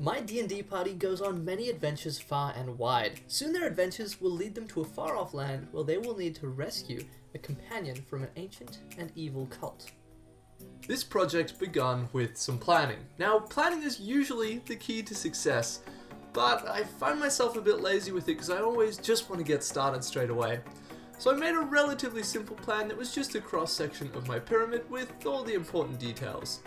My D&D party goes on many adventures far and wide. Soon their adventures will lead them to a far-off land where they will need to rescue a companion from an ancient and evil cult. This project began with some planning. Now, planning is usually the key to success, but I find myself a bit lazy with it because I always just want to get started straight away. So I made a relatively simple plan that was just a cross-section of my pyramid with all the important details.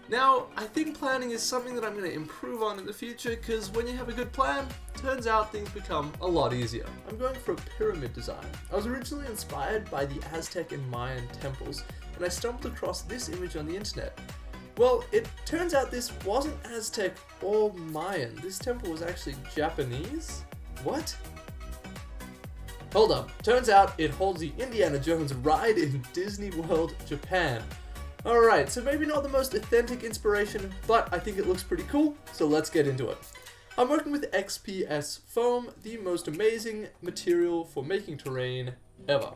Now, I think planning is something that I'm going to improve on in the future because when you have a good plan, turns out things become a lot easier. I'm going for a pyramid design. I was originally inspired by the Aztec and Mayan temples, and I stumbled across this image on the internet. Well, it turns out this wasn't Aztec or Mayan. This temple was actually Japanese? What? Hold up. Turns out it holds the Indiana Jones ride in Disney World, Japan. Alright, so maybe not the most authentic inspiration, but I think it looks pretty cool, so let's get into it. I'm working with XPS foam, the most amazing material for making terrain ever.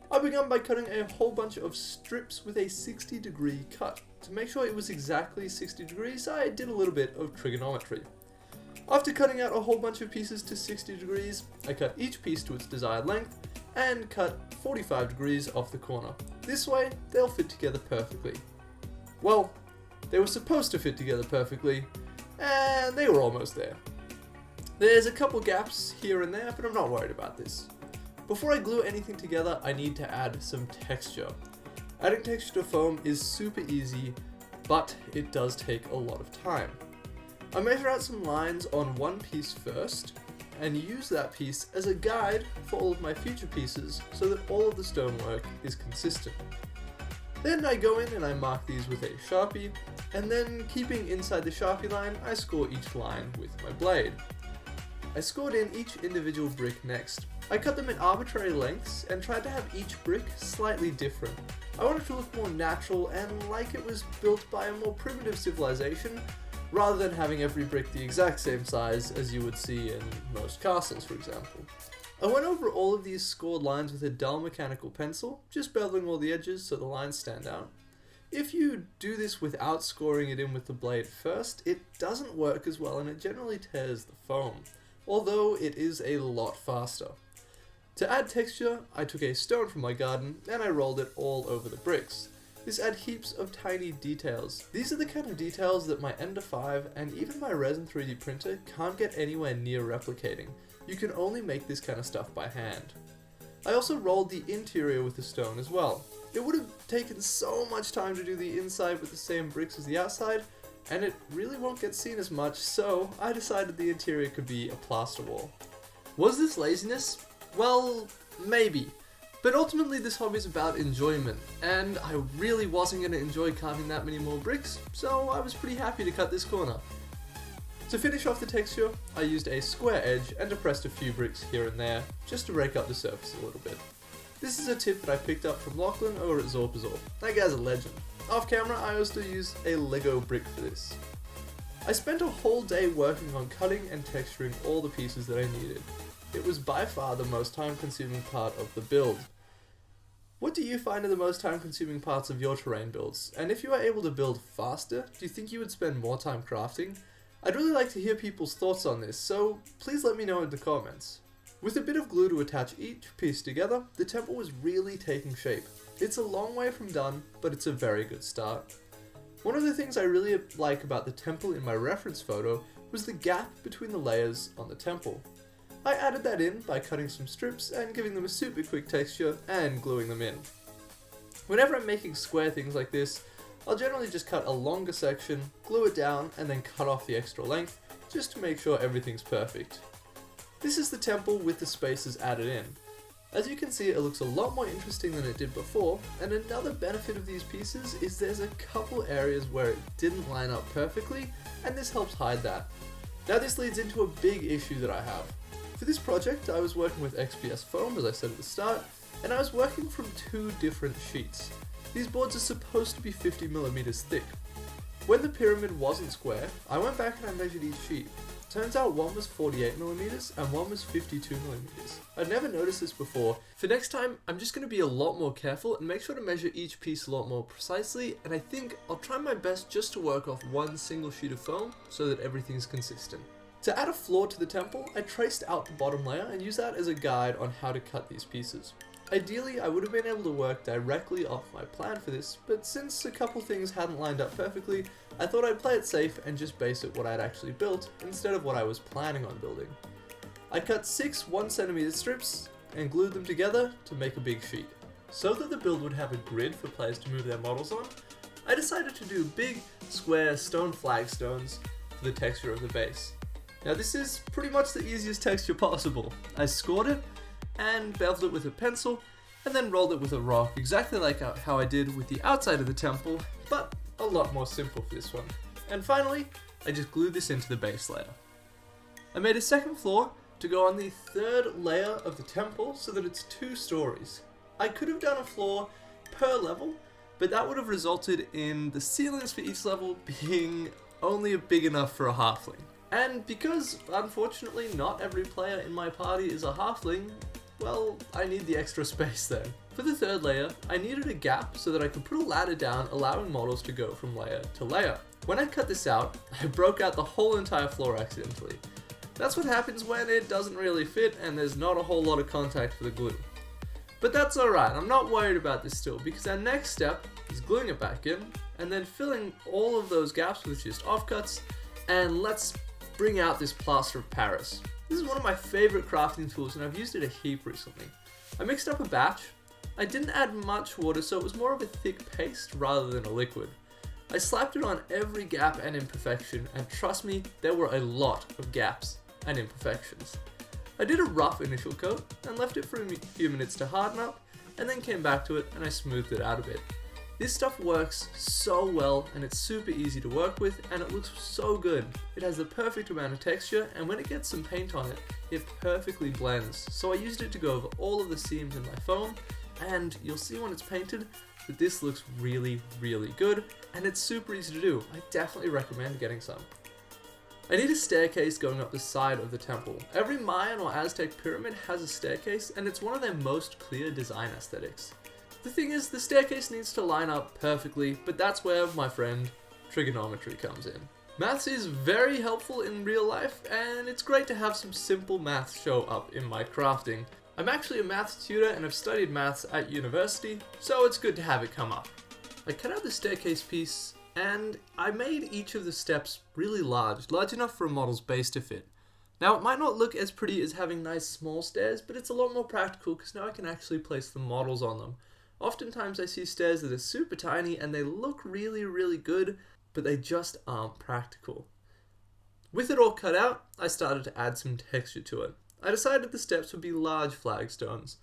I began by cutting a whole bunch of strips with a 60-degree cut. To make sure it was exactly 60 degrees, I did a little bit of trigonometry. After cutting out a whole bunch of pieces to 60 degrees, I cut each piece to its desired length and cut 45 degrees off the corner. This way, they'll fit together perfectly. Well, they were supposed to fit together perfectly, and they were almost there. There's a couple gaps here and there, but I'm not worried about this. Before I glue anything together, I need to add some texture. Adding texture to foam is super easy, but it does take a lot of time. I measure out some lines on one piece first, and use that piece as a guide for all of my future pieces so that all of the stonework is consistent. Then I go in and I mark these with a Sharpie, and then keeping inside the Sharpie line, I score each line with my blade. I scored in each individual brick next. I cut them in arbitrary lengths and tried to have each brick slightly different. I wanted to look more natural and like it was built by a more primitive civilization, rather than having every brick the exact same size as you would see in most castles, for example. I went over all of these scored lines with a dull mechanical pencil, just beveling all the edges so the lines stand out. If you do this without scoring it in with the blade first, it doesn't work as well and it generally tears the foam, although it is a lot faster. To add texture, I took a stone from my garden and I rolled it all over the bricks. This adds heaps of tiny details. These are the kind of details that my Ender 5 and even my Resin 3D printer can't get anywhere near replicating. You can only make this kind of stuff by hand. I also rolled the interior with the stone as well. It would have taken so much time to do the inside with the same bricks as the outside, and it really won't get seen as much, so I decided the interior could be a plaster wall. Was this laziness? Well, maybe. But ultimately this hobby is about enjoyment, and I really wasn't going to enjoy carving that many more bricks, so I was pretty happy to cut this corner. To finish off the texture, I used a square edge and depressed a few bricks here and there, just to break up the surface a little bit. This is a tip that I picked up from Lachlan over at Zorpazorp. That guy's a legend. Off camera, I also used a Lego brick for this. I spent a whole day working on cutting and texturing all the pieces that I needed. It was by far the most time-consuming part of the build. What do you find are the most time-consuming parts of your terrain builds? And if you were able to build faster, do you think you would spend more time crafting? I'd really like to hear people's thoughts on this, so please let me know in the comments. With a bit of glue to attach each piece together, the temple was really taking shape. It's a long way from done, but it's a very good start. One of the things I really like about the temple in my reference photo was the gap between the layers on the temple. I added that in by cutting some strips and giving them a super quick texture and gluing them in. Whenever I'm making square things like this, I'll generally just cut a longer section, glue it down, and then cut off the extra length, just to make sure everything's perfect. This is the temple with the spaces added in. As you can see, it looks a lot more interesting than it did before, and another benefit of these pieces is there's a couple areas where it didn't line up perfectly, and this helps hide that. Now this leads into a big issue that I have. For this project, I was working with XPS foam, as I said at the start, and I was working from two different sheets. These boards are supposed to be 50mm thick. When the pyramid wasn't square, I went back and I measured each sheet. Turns out one was 48mm and one was 52mm. I'd never noticed this before. For next time, I'm just going to be a lot more careful and make sure to measure each piece a lot more precisely, and I think I'll try my best just to work off one single sheet of foam so that everything's consistent. To add a floor to the temple, I traced out the bottom layer and used that as a guide on how to cut these pieces. Ideally, I would have been able to work directly off my plan for this, but since a couple things hadn't lined up perfectly, I thought I'd play it safe and just base it what I'd actually built instead of what I was planning on building. I cut 6 1cm strips and glued them together to make a big sheet. So that the build would have a grid for players to move their models on, I decided to do big, square stone flagstones for the texture of the base. Now this is pretty much the easiest texture possible. I scored it and beveled it with a pencil, and then rolled it with a rock, exactly like how I did with the outside of the temple, but a lot more simple for this one. And finally, I just glued this into the base layer. I made a second floor to go on the third layer of the temple so that it's 2 stories. I could have done a floor per level, but that would have resulted in the ceilings for each level being only big enough for a halfling. And because, unfortunately, not every player in my party is a halfling, well, I need the extra space then. For the third layer, I needed a gap so that I could put a ladder down, allowing models to go from layer to layer. When I cut this out, I broke out the whole entire floor accidentally. That's what happens when it doesn't really fit and there's not a whole lot of contact for the glue. But that's alright, I'm not worried about this still, because our next step is gluing it back in, and then filling all of those gaps with just offcuts, and let's bring out this Plaster of Paris. This is one of my favorite crafting tools and I've used it a heap recently. I mixed up a batch. I didn't add much water, so it was more of a thick paste rather than a liquid. I slapped it on every gap and imperfection, and trust me, there were a lot of gaps and imperfections. I did a rough initial coat and left it for a few minutes to harden up, and then came back to it and I smoothed it out a bit. This stuff works so well and it's super easy to work with and it looks so good. It has the perfect amount of texture, and when it gets some paint on it, it perfectly blends. So I used it to go over all of the seams in my foam, and you'll see when it's painted that this looks really, really good, and it's super easy to do. I definitely recommend getting some. I need a staircase going up the side of the temple. Every Mayan or Aztec pyramid has a staircase, and it's one of their most clear design aesthetics. The thing is, the staircase needs to line up perfectly, but that's where my friend trigonometry comes in. Maths is very helpful in real life, and it's great to have some simple maths show up in my crafting. I'm actually a maths tutor and I've studied maths at university, so it's good to have it come up. I cut out the staircase piece, and I made each of the steps really large enough for a model's base to fit. Now, it might not look as pretty as having nice small stairs, but it's a lot more practical because now I can actually place the models on them. Oftentimes I see stairs that are super tiny and they look really, really good, but they just aren't practical. With it all cut out, I started to add some texture to it. I decided the steps would be large flagstones.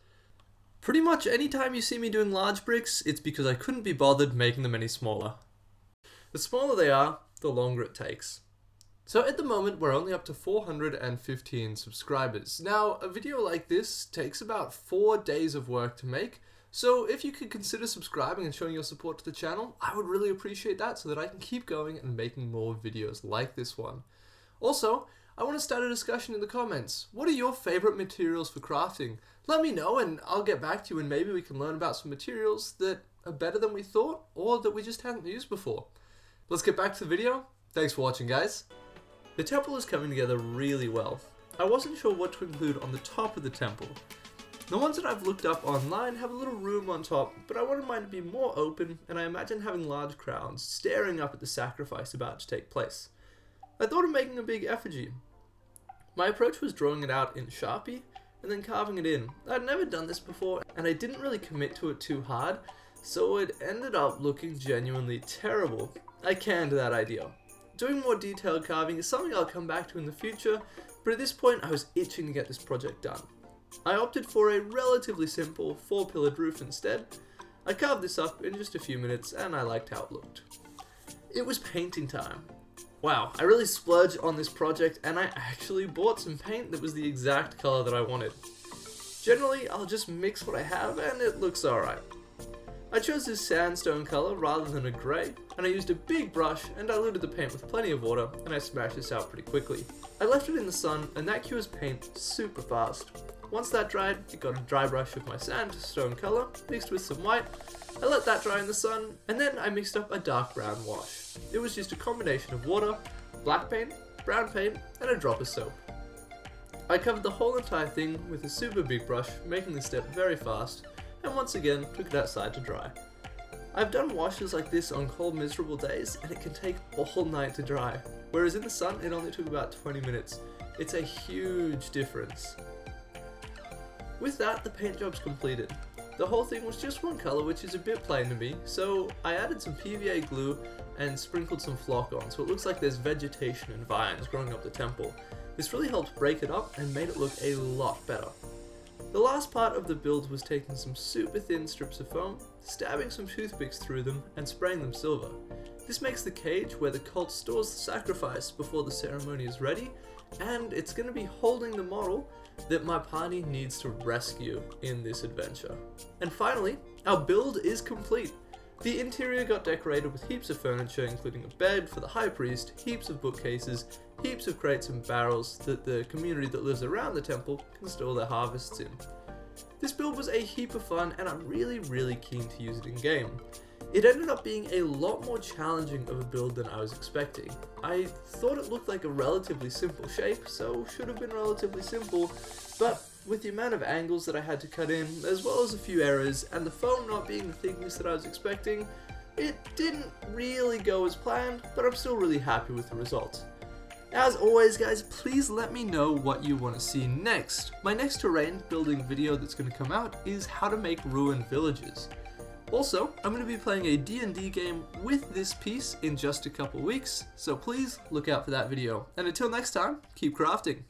Pretty much any time you see me doing large bricks, it's because I couldn't be bothered making them any smaller. The smaller they are, the longer it takes. So at the moment, we're only up to 415 subscribers. Now, a video like this takes about 4 days of work to make, so if you could consider subscribing and showing your support to the channel, I would really appreciate that so that I can keep going and making more videos like this one. Also, I want to start a discussion in the comments. What are your favorite materials for crafting? Let me know and I'll get back to you, and maybe we can learn about some materials that are better than we thought or that we just hadn't used before. Let's get back to the video. Thanks for watching, guys. The temple is coming together really well. I wasn't sure what to include on the top of the temple. The ones that I've looked up online have a little room on top, but I wanted mine to be more open, and I imagine having large crowds staring up at the sacrifice about to take place. I thought of making a big effigy. My approach was drawing it out in Sharpie, and then carving it in. I'd never done this before, and I didn't really commit to it too hard, so it ended up looking genuinely terrible. I canned that idea. Doing more detailed carving is something I'll come back to in the future, but at this point I was itching to get this project done. I opted for a relatively simple 4-pillared roof instead. I carved this up in just a few minutes and I liked how it looked. It was painting time. Wow, I really splurged on this project and I actually bought some paint that was the exact color that I wanted. Generally, I'll just mix what I have and it looks alright. I chose this sandstone color rather than a grey, and I used a big brush and diluted the paint with plenty of water, and I smashed this out pretty quickly. I left it in the sun, and that cures paint super fast. Once that dried, I got a dry brush of my sandstone color, mixed with some white. I let that dry in the sun, and then I mixed up a dark brown wash. It was just a combination of water, black paint, brown paint, and a drop of soap. I covered the whole entire thing with a super big brush, making the step very fast, and once again took it outside to dry. I've done washes like this on cold, miserable days, and it can take all night to dry, whereas in the sun it only took about 20 minutes. It's a huge difference. With that, the paint job's completed. The whole thing was just one colour, which is a bit plain to me, so I added some PVA glue and sprinkled some flock on, so it looks like there's vegetation and vines growing up the temple. This really helped break it up and made it look a lot better. The last part of the build was taking some super thin strips of foam, stabbing some toothpicks through them, and spraying them silver. This makes the cage where the cult stores the sacrifice before the ceremony is ready, and it's going to be holding the model that my party needs to rescue in this adventure. And finally, our build is complete. The interior got decorated with heaps of furniture, including a bed for the high priest, heaps of bookcases, heaps of crates and barrels that the community that lives around the temple can store their harvests in. This build was a heap of fun, and I'm really keen to use it in game. It ended up being a lot more challenging of a build than I was expecting. I thought it looked like a relatively simple shape, so should have been relatively simple, but with the amount of angles that I had to cut in, as well as a few errors, and the foam not being the thickness that I was expecting, it didn't really go as planned, but I'm still really happy with the result. As always guys, please let me know what you want to see next. My next terrain building video that's going to come out is how to make ruined villages. Also, I'm going to be playing a D&D game with this piece in just a couple weeks, so please look out for that video. And until next time, keep crafting!